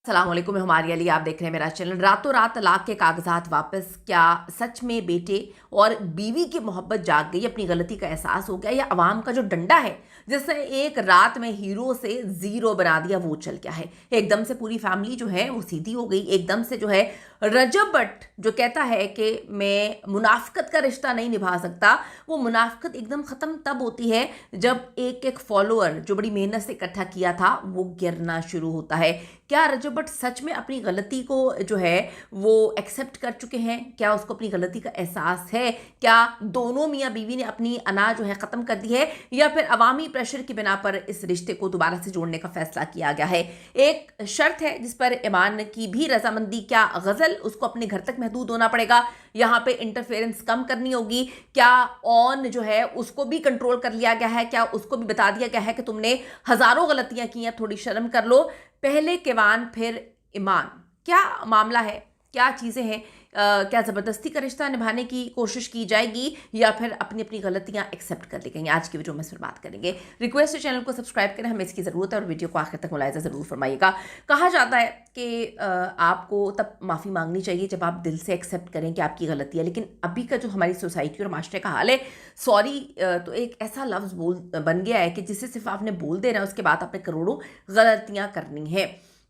अस्सलाम वालेकुम, मैं हमारी अली, आप देख रहे हैं मेरा चैनल। रातों रात तलाक के कागजात वापस, क्या सच में बेटे और बीवी की मोहब्बत जाग गई, अपनी गलती का एहसास हो गया, या अवाम का जो डंडा है जिसने एक रात में हीरो से जीरो बना दिया वो चल गया है। एकदम से पूरी फैमिली जो है वो सीधी हो गई। एकदम से जो है रजब भट्ट जो कहता है कि मैं मुनाफिकत का रिश्ता नहीं निभा सकता, वो मुनाफिकत एकदम ख़त्म तब होती है जब एक एक फॉलोअर जो बड़ी मेहनत से इकट्ठा किया था वो गिरना शुरू होता है। क्या रजब भट्ट सच में अपनी गलती को जो है वो एक्सेप्ट कर चुके हैं? क्या उसको अपनी गलती का एहसास है? क्या दोनों मियाँ बीवी ने अपनी अना जो है ख़त्म कर दी है, या फिर अवामी प्रेशर की बिना पर इस रिश्ते को दोबारा से जोड़ने का फैसला किया गया है? एक शर्त है जिस पर ईमान की भी रजामंदी, क्या गज़ल उसको अपने घर तक महदूद होना पड़ेगा, यहाँ पे इंटरफेरेंस कम करनी होगी, क्या ऑन जो है उसको भी कंट्रोल कर लिया गया है, क्या उसको भी बता दिया गया है कि तुमने हज़ारों गलतियां की हैं, थोड़ी शर्म कर लो, पहले किवान फिर ईमान? क्या मामला है, क्या चीज़ें हैं? क्या ज़बरदस्ती का रिश्ता निभाने की कोशिश की जाएगी, या फिर अपनी अपनी गलतियां एक्सेप्ट कर ली गई? आज की वीडियो में इस पर बात करेंगे। रिक्वेस्ट है चैनल को सब्सक्राइब करें, हमें इसकी ज़रूरत है, और वीडियो को आखिर तक मुलाहिज़ा ज़रूर फरमाइएगा। कहा जाता है कि आपको तब माफ़ी मांगनी चाहिए जब आप दिल से एक्सेप्ट करें कि आपकी गलती है, लेकिन अभी का जो हमारी सोसाइटी और माशरे का हाल है, सॉरी तो एक ऐसा लफ्ज़ बन गया है कि जिसे सिर्फ आपने बोल देना है, उसके बाद आपने करोड़ों गलतियाँ करनी है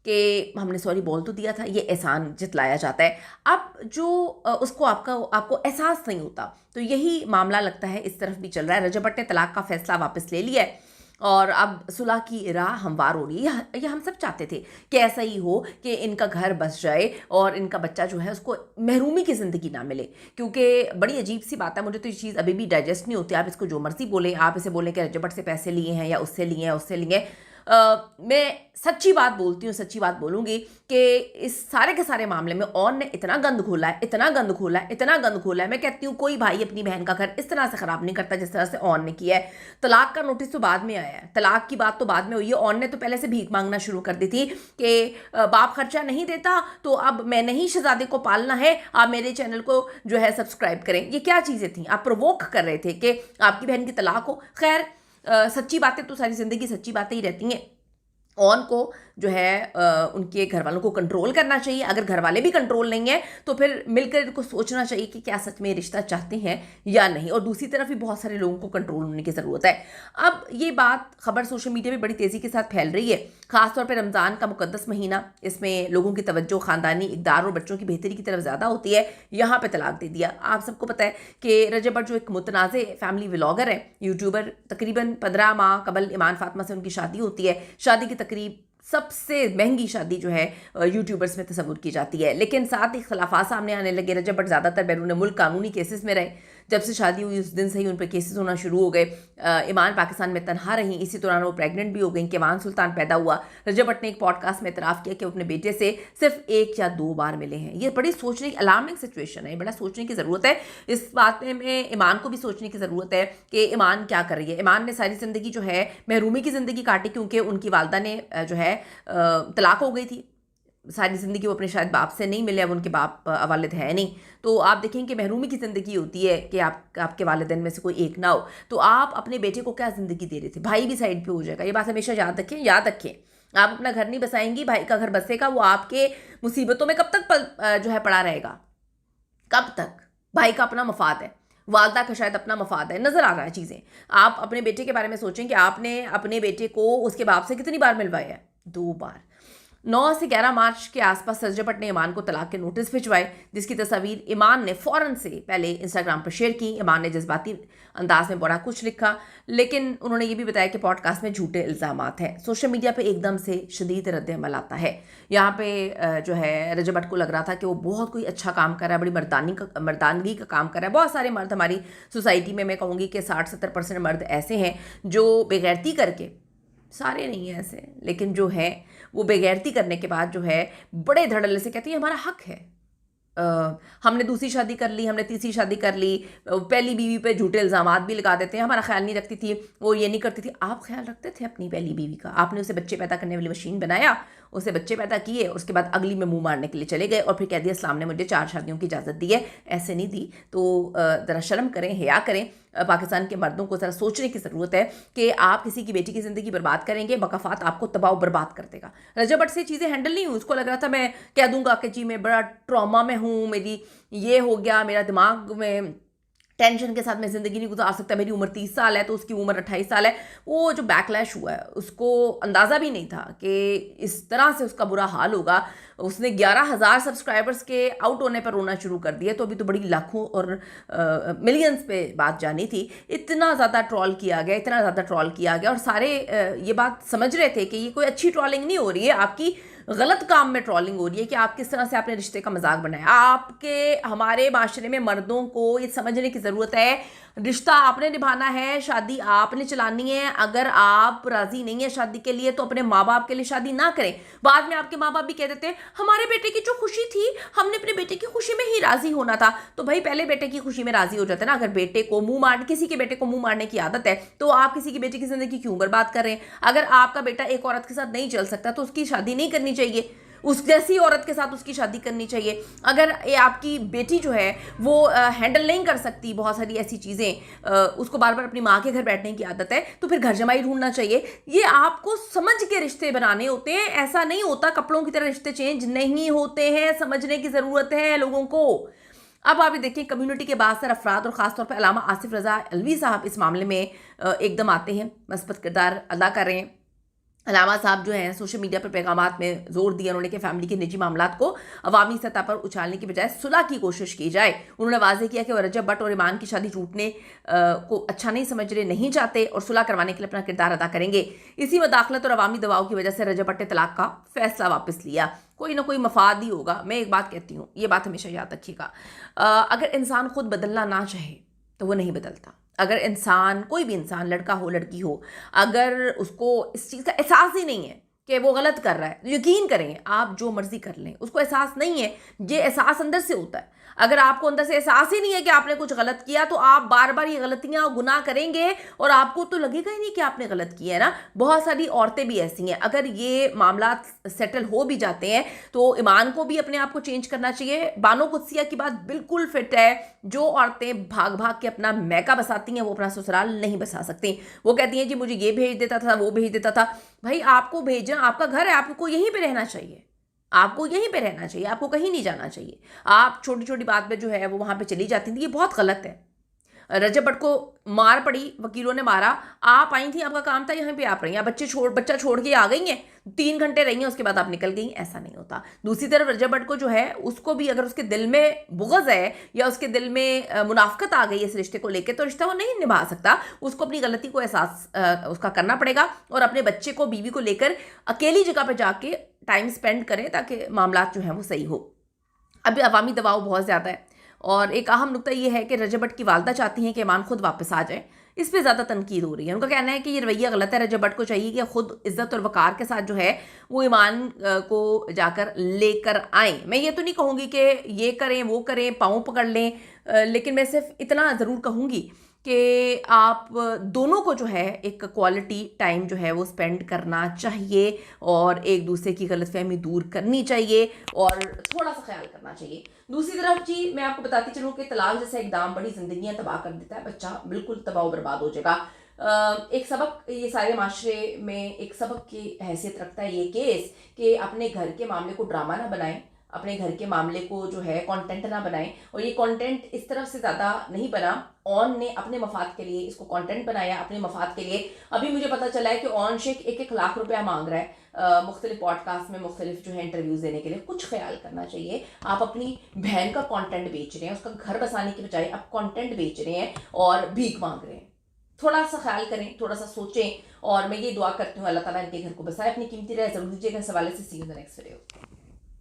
कि हमने सॉरी बोल तो दिया था, ये एहसान जितलाया जाता है। अब जो उसको आपको एहसास नहीं होता, तो यही मामला लगता है इस तरफ भी चल रहा है। रजब भट्ट ने तलाक का फैसला वापस ले लिया है और अब सुलह की राह हमवार हो रही है। यह हम सब चाहते थे कि ऐसा ही हो कि इनका घर बस जाए और इनका बच्चा जो है उसको महरूमी की ज़िंदगी ना मिले, क्योंकि बड़ी अजीब सी बात है, मुझे तो ये चीज़ अभी भी डाइजेस्ट नहीं होती। आप इसको जो मर्जी बोलें, आप इसे बोलें कि रजब भट्ट से पैसे लिए हैं या उससे लिए हैं उससे लिए हैं। मैं सच्ची बात बोलती हूँ, सच्ची बात बोलूँगी कि इस सारे के सारे मामले में ऑन ने इतना गंद खोला है, इतना गंद खोला है, इतना गंद खोला है। मैं कहती हूँ कोई भाई अपनी बहन का घर इस तरह से ख़राब नहीं करता जिस तरह से ऑन ने किया है। तलाक का नोटिस तो बाद में आया है, तलाक की बात तो बाद में हुई है। ऑन ने तो पहले से भीख मांगना शुरू कर दी थी कि बाप खर्चा नहीं देता तो अब मैंने ही शहजादे को पालना है, आप मेरे चैनल को जो है सब्सक्राइब करें। ये क्या चीज़ें थी? आप प्रोवोक कर रहे थे कि आपकी बहन की तलाक हो। खैर, सच्ची बातें तो सारी ज़िंदगी सच्ची बातें ही रहती हैं। ऑन को जो है उनके घर वालों को कंट्रोल करना चाहिए। अगर घर वाले भी कंट्रोल नहीं है तो फिर मिलकर इनको सोचना चाहिए कि क्या सच में रिश्ता चाहते हैं या नहीं। और दूसरी तरफ भी बहुत सारे लोगों को कंट्रोल होने की ज़रूरत है। अब ये बात खबर सोशल मीडिया में बड़ी तेज़ी के साथ फैल रही है, ख़ासतौर पर रमज़ान का मुकद्दस महीना, इसमें लोगों की तवज्जो ख़ानदानी इक़दार और बच्चों की बेहतरी की तरफ ज़्यादा होती है। यहाँ पर तलाक दे दिया। आप सबको पता है कि रजब भट्ट जो एक मुतनाज़ फैमिली व्लॉगर है, यूट्यूबर, तकरीबन 15 माह कबल ईमान फातिमा से उनकी शादी होती है। शादी की तकरीब सबसे महंगी शादी जो है यूट्यूबर्स में तस्वुर की जाती है, लेकिन साथ ही खिलाफात सामने आने लगे। रजब भट्ट ज़्यादातर बैरून मुल्क कानूनी केसेस में रहे। जब से शादी हुई उस दिन से ही उन पर केसेस होना शुरू हो गए। ईमान पाकिस्तान में तनहा रही, इसी दौरान वो प्रेग्नेंट भी हो गई, केवान सुल्तान पैदा हुआ। रजब भट्ट ने एक पॉडकास्ट में इतराफ़ किया कि वो अपने बेटे से सिर्फ 1 या 2 बार मिले हैं। ये बड़ी सोचने की अलार्मिंग सिचुएशन है, बड़ा सोचने की ज़रूरत है। इस बात में ईमान को भी सोचने की ज़रूरत है कि ईमान क्या कर रही है। ईमान ने सारी ज़िंदगी जो है महरूमी की ज़िंदगी काटी, क्योंकि उनकी वालदा ने जो है तलाक हो गई थी। सारी ज़िंदगी वो अपने शायद बाप से नहीं मिले, अब उनके बाप वालिद है नहीं। तो आप देखें कि महरूमी की ज़िंदगी होती है कि आपके वालिदैन में से कोई एक ना हो। तो आप अपने बेटे को क्या ज़िंदगी दे रहे थे? भाई भी साइड पे हो जाएगा, ये बात हमेशा याद रखें, याद रखें। आप अपना घर नहीं बसाएंगी, भाई का घर बसेगा, वो आपके मुसीबतों में कब तक जो है पड़ा रहेगा? कब तक? भाई का अपना मफाद है, वालदा का शायद अपना मफाद है। नज़र आ रहा है चीज़ें। आप अपने बेटे के बारे में सोचें कि आपने अपने बेटे को उसके बाप से कितनी बार मिलवाया है? 2 बार। 9 से 11 मार्च के आसपास रजब भट्ट ने ईमान को तलाक के नोटिस भिजवाए, जिसकी तस्वीर ईमान ने फ़ौरन से पहले इंस्टाग्राम पर शेयर की। ईमान ने जज्बाती अंदाज में बड़ा कुछ लिखा, लेकिन उन्होंने ये भी बताया कि पॉडकास्ट में झूठे इल्ज़ामात हैं। सोशल मीडिया पे एकदम से शदीद रद्द-ए-अमल आता है। यहाँ पे जो है रजब भट्ट को लग रहा था कि वो बहुत कोई अच्छा काम कर रहा है, बड़ी मर्दानगी का काम कर रहा है। बहुत सारे मर्द हमारी सोसाइटी में, मैं कहूँगी कि 60-70% मर्द ऐसे हैं जो बेगैरती करके, सारे नहीं हैं ऐसे, लेकिन जो है वो बेगैरती करने के बाद जो है बड़े धड़ल्ले से कहती है हमारा हक है। हमने दूसरी शादी कर ली, हमने तीसरी शादी कर ली, पहली बीवी पे झूठे इल्ज़ामात भी लगा देते हैं, हमारा ख्याल नहीं रखती थी, वो ये नहीं करती थी। आप ख्याल रखते थे अपनी पहली बीवी का? आपने उसे बच्चे पैदा करने वाली मशीन बनाया, उससे बच्चे पैदा किए, उसके बाद अगली में मुंह मारने के लिए चले गए और फिर कह दिया इस्लाम ने मुझे 4 शादियों की इजाज़त दी है। ऐसे नहीं दी। तो ज़रा शर्म करें, हया करें। पाकिस्तान के मर्दों को ज़रा सोचने की ज़रूरत है कि आप किसी की बेटी की ज़िंदगी बर्बाद करेंगे, बकफ़ात आपको तबाह बर्बाद कर देगा। रजब भट्ट से चीज़ें हैंडल नहीं हुई। उसको लग रहा था मैं कह दूंगा कि जी मैं बड़ा ट्रॉमा में हूँ, मेरी ये हो गया, मेरा दिमाग में टेंशन के साथ मैं ज़िंदगी नहीं गुजार सकता, मेरी उम्र 30 साल है तो उसकी उम्र 28 साल है। वो जो बैकलैश हुआ है उसको अंदाज़ा भी नहीं था कि इस तरह से उसका बुरा हाल होगा। उसने 11,000 सब्सक्राइबर्स के आउट होने पर रोना शुरू कर दिया, तो अभी तो बड़ी लाखों और मिलियंस पे बात जानी थी। इतना ज़्यादा ट्रॉल किया गया, इतना ज़्यादा ट्रॉल किया गया और सारे ये बात समझ रहे थे कि ये कोई अच्छी ट्रॉलिंग नहीं हो रही है, आपकी गलत काम में ट्रॉलिंग हो रही है कि आप किस तरह से आपने रिश्ते का मजाक बनाया। आपके हमारे माशरे में मर्दों को ये समझने की ज़रूरत है, रिश्ता आपने निभाना है, शादी आपने चलानी है। अगर आप राज़ी नहीं है शादी के लिए तो अपने माँ बाप के लिए शादी ना करें। बाद में आपके माँ बाप भी कह देते हैं हमारे बेटे की जो खुशी थी हमने अपने बेटे की खुशी में ही राज़ी होना था। तो भाई पहले बेटे की खुशी में राज़ी हो जाते ना। अगर बेटे को मुंह मार किसी के बेटे को मुंह मारने की आदत है तो आप किसी की बेटी की ज़िंदगी क्यों बर्बाद कर रहे हैं? अगर आपका बेटा एक औरत के साथ नहीं चल सकता तो उसकी शादी नहीं करनी चाहिए, उस जैसी औरत के साथ उसकी शादी करनी चाहिए। अगर ये आपकी बेटी जो है वो हैंडल नहीं कर सकती बहुत सारी ऐसी चीज़ें, उसको बार बार अपनी माँ के घर बैठने की आदत है, तो फिर घर जमाई ढूंढना चाहिए। ये आपको समझ के रिश्ते बनाने होते हैं, ऐसा नहीं होता कपड़ों की तरह रिश्ते चेंज नहीं होते हैं। समझने की ज़रूरत है लोगों को। अब आप ये देखिए कम्युनिटी के बासर अफराद और ख़ासतौर पर अल्लामा आसिफ रज़ा अलवी साहब इस मामले में एकदम आते हैं, मस्बत किरदार अदा कर रहे हैं। अलामा साहब जो हैं सोशल मीडिया पर पैगामात में जोर दिया उन्होंने कि फैमिली के निजी मामलात को अवामी सतह पर उछालने की बजाय सुलह की कोशिश की जाए। उन्होंने वाज़ेह किया कि वो रजब भट्ट और ईमान की शादी टूटने को अच्छा नहीं समझ रहे, नहीं चाहते और सुलह करवाने के लिए अपना किरदार अदा करेंगे। इसी मदाखलत और अवामी दबाव की वजह से रजब भट्ट ने तलाक का फैसला वापस लिया। कोई ना कोई मफाद ही होगा। मैं एक बात कहती हूँ, ये बात हमेशा याद रखिएगा, अगर इंसान खुद बदलना ना चाहे तो वो नहीं बदलता। अगर इंसान, कोई भी इंसान, लड़का हो लड़की हो, अगर उसको इस चीज़ का एहसास ही नहीं है कि वो गलत कर रहा है, तो यकीन करें आप जो मर्जी कर लें, उसको एहसास नहीं है। ये एहसास अंदर से होता है। अगर आपको अंदर से एहसास ही नहीं है कि आपने कुछ गलत किया तो आप बार बार ये गलतियां और गुनाह करेंगे और आपको तो लगेगा ही नहीं कि आपने गलत किया है ना। बहुत सारी औरतें भी ऐसी हैं। अगर ये मामला सेटल हो भी जाते हैं तो ईमान को भी अपने आप को चेंज करना चाहिए। बानो कुदसिया की बात बिल्कुल फिट है। जो औरतें भाग भाग के अपना मैका बसाती हैं वो अपना ससुराल नहीं बसा सकती। वो कहती हैं जी मुझे ये भेज देता था, वो भेज देता था। भाई आपको भेजना, आपका घर है, आपको यहीं पे रहना चाहिए, आपको यहीं पे रहना चाहिए, आपको कहीं नहीं जाना चाहिए। आप छोटी छोटी बात पे जो है वो वहां पे चली जाती थी, ये बहुत गलत है। रजब भट्ट को मार पड़ी, वकीलों ने मारा, आप आई थी, आपका काम था, यहाँ पे आप रही हैं, बच्चा छोड़ के आ गई हैं, 3 घंटे रही हैं, उसके बाद आप निकल गई। ऐसा नहीं होता। दूसरी तरफ रजब भट्ट को जो है उसको भी अगर उसके दिल में बुग़्ज़ है या उसके दिल में मुनाफ़क़त आ गई इस रिश्ते को लेकर तो रिश्ता वो नहीं निभा सकता। उसको अपनी गलती को एहसास उसका करना पड़ेगा और अपने बच्चे को, बीवी को लेकर अकेली जगह पर जाके टाइम स्पेंड करें ताकि मामला जो है वो सही हो। अभी अवामी दबाव बहुत ज़्यादा है और एक अहम नुकता ये है कि रजब भट्ट की वालदा चाहती हैं कि ईमान खुद वापस आ जाए। इस पे ज़्यादा तनकीद हो रही है। उनका कहना है कि ये रवैया गलत है। रजब भट्ट को चाहिए कि खुद इज़्ज़त और वक़ार के साथ जो है वो ईमान को जाकर लेकर आएँ। मैं ये तो नहीं कहूँगी कि ये करें वो करें, पाँव पकड़ लें, लेकिन मैं सिर्फ इतना ज़रूर कहूँगी कि आप दोनों को जो है एक क्वालिटी टाइम जो है वो स्पेंड करना चाहिए और एक दूसरे की गलतफहमी दूर करनी चाहिए और थोड़ा सा ख्याल करना चाहिए। दूसरी तरफ जी मैं आपको बताती चलूँ कि तलाक जैसा इक़दाम बड़ी ज़िंदगियाँ तबाह कर देता है। बच्चा बिल्कुल तबाह बर्बाद हो जाएगा। एक सबक ये सारे माशरे में एक सबक की हैसियत रखता है ये केस कि अपने घर के मामले को ड्रामा ना बनाएं, अपने घर के मामले को जो है कंटेंट ना बनाएं। और ये कंटेंट इस तरफ से ज़्यादा नहीं बना। ऑन ने अपने मफाद के लिए इसको कंटेंट बनाया, अपने मफाद के लिए। अभी मुझे पता चला है कि ऑन शेख 1-1 लाख रुपया मांग रहा है मुख्तलिफ पॉडकास्ट में मुख्तलिफ जो है इंटरव्यूज़ देने के लिए। कुछ ख्याल करना चाहिए। आप अपनी बहन का कंटेंट बेच रहे हैं, उसका घर बसाने की बजाय आप कंटेंट बेच रहे हैं और भीख मांग रहे हैं। थोड़ा सा ख्याल करें, थोड़ा सा सोचें और मैं ये दुआ करती हूँ अल्लाह ताला इनके घर को बसाए, अपनी कीमती राय ज़रूर दीजिएगा। इस हवाले से see you in the next video.